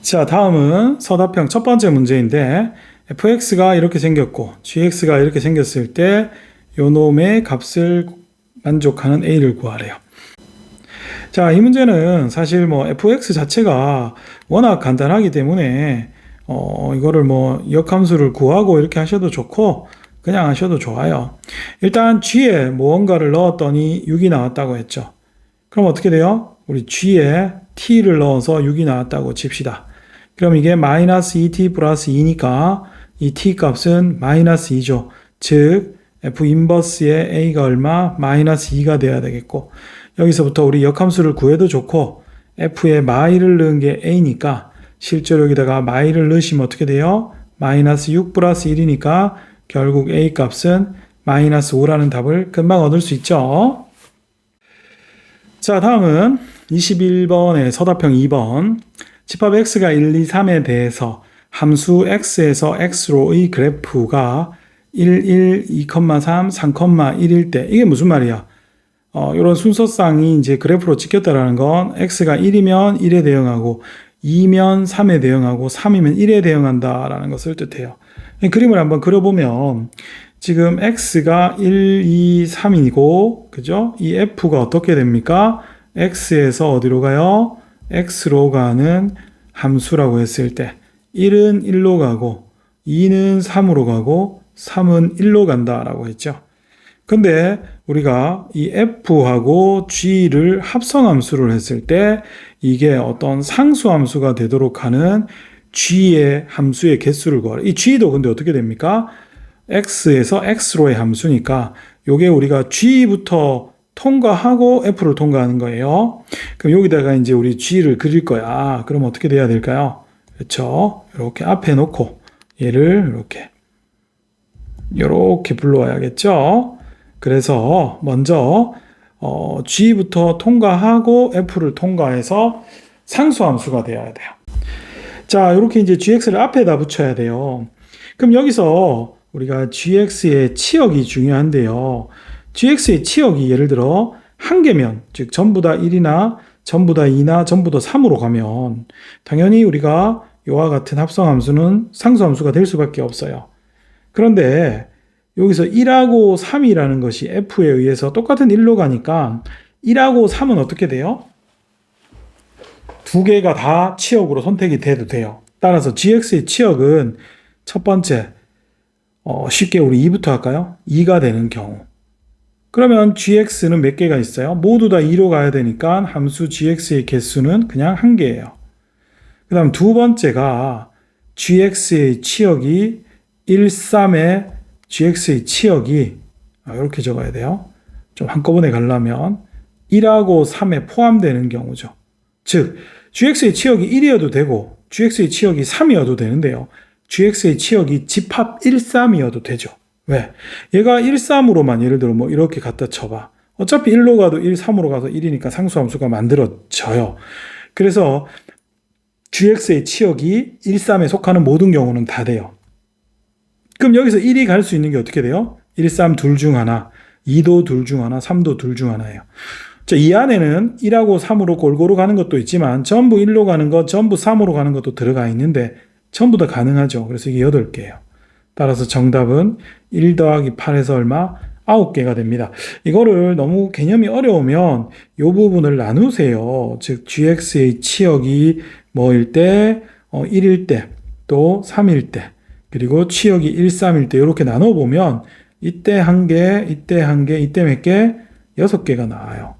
자, 다음은 서답형 첫 번째 문제인데 fx가 이렇게 생겼고 gx가 이렇게 생겼을 때 요놈의 값을 만족하는 a를 구하래요. 자, 이 문제는 사실 fx 자체가 워낙 간단하기 때문에 이거를 역함수를 구하고 이렇게 하셔도 좋고 그냥 하셔도 좋아요. 일단 g에 무언가를 넣었더니 6이 나왔다고 했죠. 그럼 어떻게 돼요? 우리 g에 t를 넣어서 6이 나왔다고 칩시다. 그럼 이게 마이너스 2t 플러스 2니까 이 t 값은 마이너스 2죠. 즉 f 인버스의 a가 얼마? 마이너스 2가 돼야 되겠고, 여기서부터 우리 역함수를 구해도 좋고 f에 마이를 넣은 게 a니까 실제로 여기다가 마이를 넣으시면 어떻게 돼요? 마이너스 6 플러스 1이니까 결국 a 값은 마이너스 5라는 답을 금방 얻을 수 있죠. 자, 다음은 21번의 서답형 2번. 집합 x가 1, 2, 3에 대해서 함수 x에서 x로의 그래프가 1, 1, 2,3, 3,1일 때, 이게 무슨 말이야? 이런 순서상이 이제 그래프로 찍혔다라는 건 x가 1이면 1에 대응하고 2면 3에 대응하고 3이면 1에 대응한다라는 것을 뜻해요. 그림을 한번 그려보면 지금 x가 1, 2, 3이고 그죠? 이 f가 어떻게 됩니까? x에서 어디로 가요? x로 가는 함수라고 했을 때 1은 1로 가고 2는 3으로 가고 3은 1로 간다라고 했죠. 근데 우리가 이 f하고 g를 합성함수를 했을 때 이게 어떤 상수함수가 되도록 하는 g의 함수의 개수를 구하라. 이 g도 근데 어떻게 됩니까? x에서 x로의 함수니까 요게 우리가 g부터 통과하고 f를 통과하는 거예요. 그럼 여기다가 이제 우리 g를 그릴 거야. 그럼 어떻게 돼야 될까요? 그렇죠? 이렇게 앞에 놓고 얘를 이렇게 불러와야겠죠? 그래서 먼저 g부터 통과하고 f를 통과해서 상수함수가 되어야 돼요. 자, 이렇게 이제 gx를 앞에다 붙여야 돼요. 그럼 여기서 우리가 gx의 치역이 중요한데요. gx의 치역이 예를 들어 한 개면, 즉 전부 다 1이나 전부 다 2나 전부 다 3으로 가면 당연히 우리가 이와 같은 합성함수는 상수함수가 될 수밖에 없어요. 그런데 여기서 1하고 3이라는 것이 f에 의해서 똑같은 1로 가니까 1하고 3은 어떻게 돼요? 두 개가 다 치역으로 선택이 돼도 돼요. 따라서 gx의 치역은 첫 번째, 쉽게 우리 2부터 할까요? 2가 되는 경우. 그러면 gx는 몇 개가 있어요? 모두 다 2로 가야 되니까 함수 gx의 개수는 그냥 한 개예요. 그 다음 두 번째가 gx의 치역이 1, 3에 gx의 치역이 이렇게 적어야 돼요. 좀 한꺼번에 가려면 1하고 3에 포함되는 경우죠. 즉 gx의 치역이 1이어도 되고 gx의 치역이 3이어도 되는데요. gx의 치역이 집합 1, 3이어도 되죠. 왜? 얘가 1, 3으로만 예를 들어 이렇게 갖다 쳐봐. 어차피 1로 가도 1, 3으로 가서 1이니까 상수함수가 만들어져요. 그래서 gx의 치역이 1, 3에 속하는 모든 경우는 다 돼요. 그럼 여기서 1이 갈 수 있는 게 어떻게 돼요? 1, 3 둘 중 하나, 2도 둘 중 하나, 3도 둘 중 하나예요. 자, 이 안에는 1하고 3으로 골고루 가는 것도 있지만 전부 1로 가는 것, 전부 3으로 가는 것도 들어가 있는데 전부 다 가능하죠. 그래서 이게 8개예요. 따라서 정답은 1 더하기 8에서 얼마? 9개가 됩니다. 이거를 너무 개념이 어려우면 이 부분을 나누세요. 즉 gx의 치역이 뭐일 때? 1일 때, 또 3일 때, 그리고 치역이 1, 3일 때 이렇게 나눠보면 이때 한 개, 이때 한 개, 이때 몇 개? 6개가 나와요.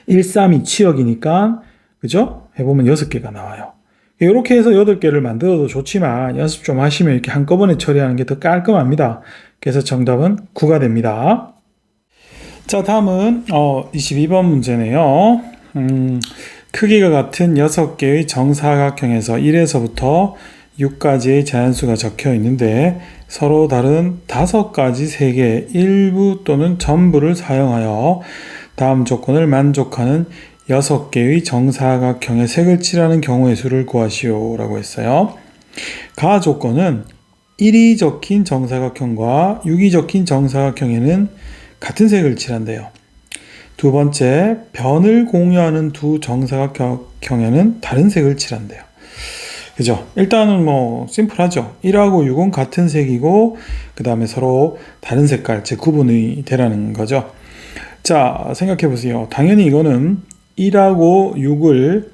1, 3이 치역이니까 그죠? 해보면 6개가 나와요. 이렇게 해서 8개를 만들어도 좋지만 연습 좀 하시면 이렇게 한꺼번에 처리하는 게 더 깔끔합니다. 그래서 정답은 9가 됩니다. 자, 다음은 22번 문제네요. 크기가 같은 6개의 정사각형에서 1에서부터 6까지의 자연수가 적혀 있는데 서로 다른 5가지 세계의 일부 또는 전부를 사용하여 다음 조건을 만족하는 6개의 정사각형의 색을 칠하는 경우의 수를 구하시오 라고 했어요. 가 조건은 1이 적힌 정사각형과 6이 적힌 정사각형에는 같은 색을 칠한대요. 두 번째, 변을 공유하는 두 정사각형에는 다른 색을 칠한대요. 그죠? 일단은 뭐 심플하죠. 1하고 6은 같은 색이고 그 다음에 서로 다른 색깔, 즉 구분이 되라는 거죠. 자, 생각해 보세요. 당연히 이거는 1하고 6을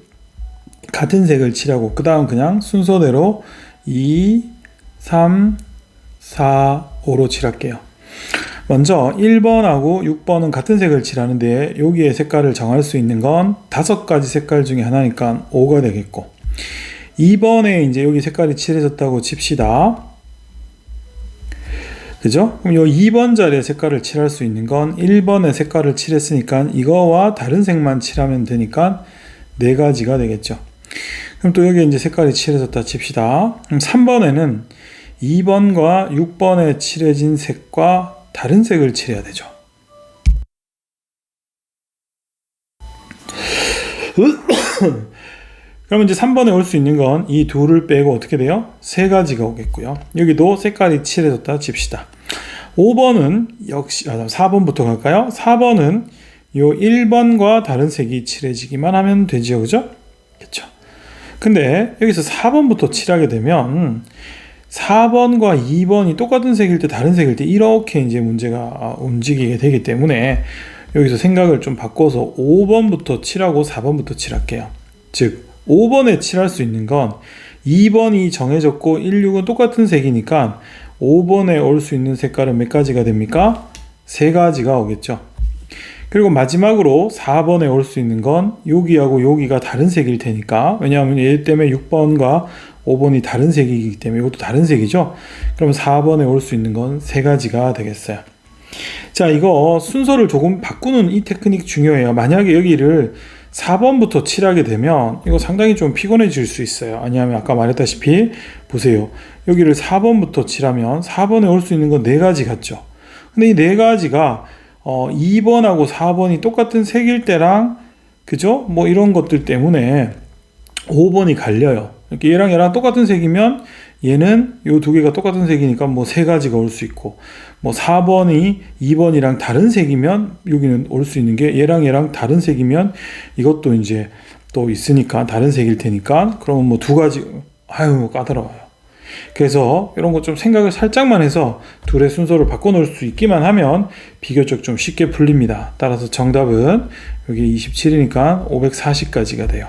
같은 색을 칠하고 그 다음 그냥 순서대로 2, 3, 4, 5로 칠할게요. 먼저 1번하고 6번은 같은 색을 칠하는데 여기에 색깔을 정할 수 있는 건 5가지 색깔 중에 하나니까 5가 되겠고, 2번에 이제 여기 색깔이 칠해졌다고 칩시다. 그죠? 그럼 요 2번 자리에 색깔을 칠할 수 있는 건 1번에 색깔을 칠했으니까 이거와 다른 색만 칠하면 되니까 4가지가 되겠죠. 그럼 또 여기 이제 색깔이 칠해졌다 칩시다. 그럼 3번에는 2번과 6번에 칠해진 색과 다른 색을 칠해야 되죠. 그러면 이제 3번에 올 수 있는 건 이 둘을 빼고 어떻게 돼요? 3가지가 오겠고요. 여기도 색깔이 칠해졌다 칩시다. 5번은 역시 4번부터 갈까요? 4번은 요 1번과 다른 색이 칠해지기만 하면 되죠. 그죠? 그렇죠. 근데 여기서 4번부터 칠하게 되면 4번과 2번이 똑같은 색일 때 다른 색일 때 이렇게 이제 문제가 움직이게 되기 때문에 여기서 생각을 좀 바꿔서 5번부터 칠하고 4번부터 칠할게요. 즉 5번에 칠할 수 있는 건 2번이 정해졌고 1, 6은 똑같은 색이니까 5번에 올 수 있는 색깔은 몇 가지가 됩니까? 3가지가 오겠죠. 그리고 마지막으로 4번에 올 수 있는 건 여기하고 여기가 다른 색일 테니까, 왜냐하면 얘 때문에 6번과 5번이 다른 색이기 때문에 이것도 다른 색이죠. 그럼 4번에 올 수 있는 건 3가지가 되겠어요. 자, 이거 순서를 조금 바꾸는 이 테크닉 중요해요. 만약에 여기를 4번부터 칠하게 되면 이거 상당히 좀 피곤해질 수 있어요. 아니하면 아까 말했다시피 보세요. 여기를 4번부터 칠하면 4번에 올 수 있는 건 4가지 같죠. 근데 이 4가지가 2번하고 4번이 똑같은 색일 때랑, 그죠? 뭐 이런 것들 때문에 5번이 갈려요. 이렇게 얘랑 똑같은 색이면 얘는 요 2개가 똑같은 색이니까 뭐 3가지가 올 수 있고, 뭐 4번이 2번이랑 다른 색이면 여기는 올 수 있는 게 얘랑 다른 색이면 이것도 이제 또 있으니까 다른 색일 테니까, 그러면 뭐 2가지, 아유 까다로워요. 그래서 이런 거 좀 생각을 살짝만 해서 둘의 순서를 바꿔놓을 수 있기만 하면 비교적 좀 쉽게 풀립니다. 따라서 정답은 여기 27이니까 540까지가 돼요.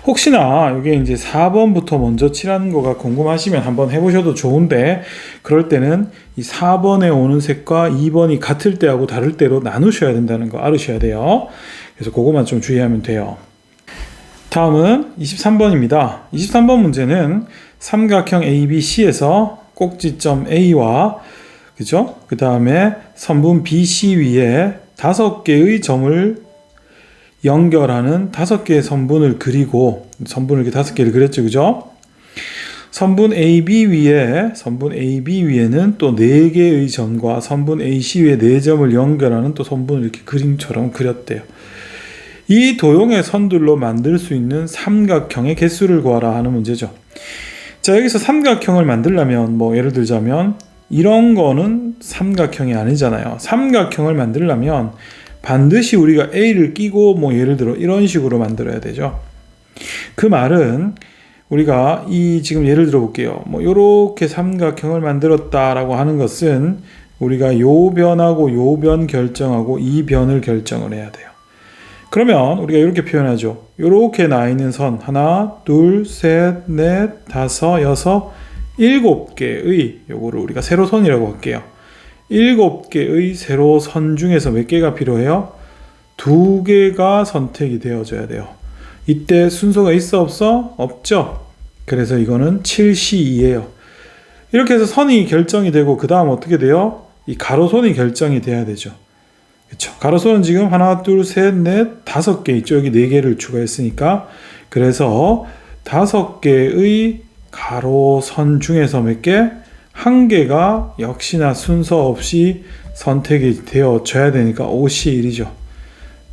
혹시나 이게 이제 4번부터 먼저 칠하는 거가 궁금하시면 한번 해보셔도 좋은데, 그럴 때는 이 4번에 오는 색과 2번이 같을 때하고 다를 때로 나누셔야 된다는 거 알으셔야 돼요. 그래서 그거만 좀 주의하면 돼요. 다음은 23번입니다. 23번 문제는 삼각형 ABC에서 꼭지점 A와, 그죠? 그 다음에 선분 BC 위에 5개의 점을 연결하는 5개의 선분을 그리고, 선분을 이렇게 5개를 그렸죠, 그죠? 선분 AB 위에는 또 4개의 점과 선분 AC 위에 4점을 연결하는 또 선분을 이렇게 그림처럼 그렸대요. 이 도형의 선들로 만들 수 있는 삼각형의 개수를 구하라 하는 문제죠. 자, 여기서 삼각형을 만들려면 뭐 예를 들자면 이런 거는 삼각형이 아니잖아요. 삼각형을 만들려면 반드시 우리가 A를 끼고 뭐 예를 들어 이런 식으로 만들어야 되죠. 그 말은 우리가 이 지금 예를 들어 볼게요. 뭐 요렇게 삼각형을 만들었다라고 하는 것은 우리가 요 변하고 요 변 결정하고 이 변을 결정을 해야 돼요. 그러면 우리가 이렇게 표현하죠. 이렇게 나 있는 선 하나, 둘, 셋, 넷, 다섯, 여섯, 7개의 요거를 우리가 세로선이라고 할게요. 7개의 세로선 중에서 몇 개가 필요해요? 2개가 선택이 되어져야 돼요. 이때 순서가 있어 없어? 없죠. 그래서 이거는 7C2예요. 이렇게 해서 선이 결정이 되고 그 다음 어떻게 돼요? 이 가로선이 결정이 돼야 되죠. 그렇죠. 가로선은 지금 하나, 둘, 셋, 넷, 5개 있죠. 여기 4개를 추가했으니까. 그래서 5개의 가로선 중에서 몇 개? 1개가 역시나 순서 없이 선택이 되어져야 되니까 5C1이죠.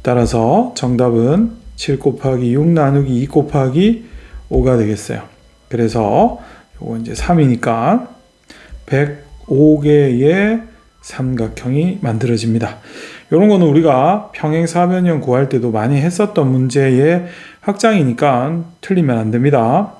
따라서 정답은 7 곱하기 6 나누기 2 곱하기 5가 되겠어요. 그래서 요거 이제 3이니까 105개의 삼각형이 만들어집니다. 이런 거는 우리가 평행사변형 구할 때도 많이 했었던 문제의 확장이니까 틀리면 안 됩니다.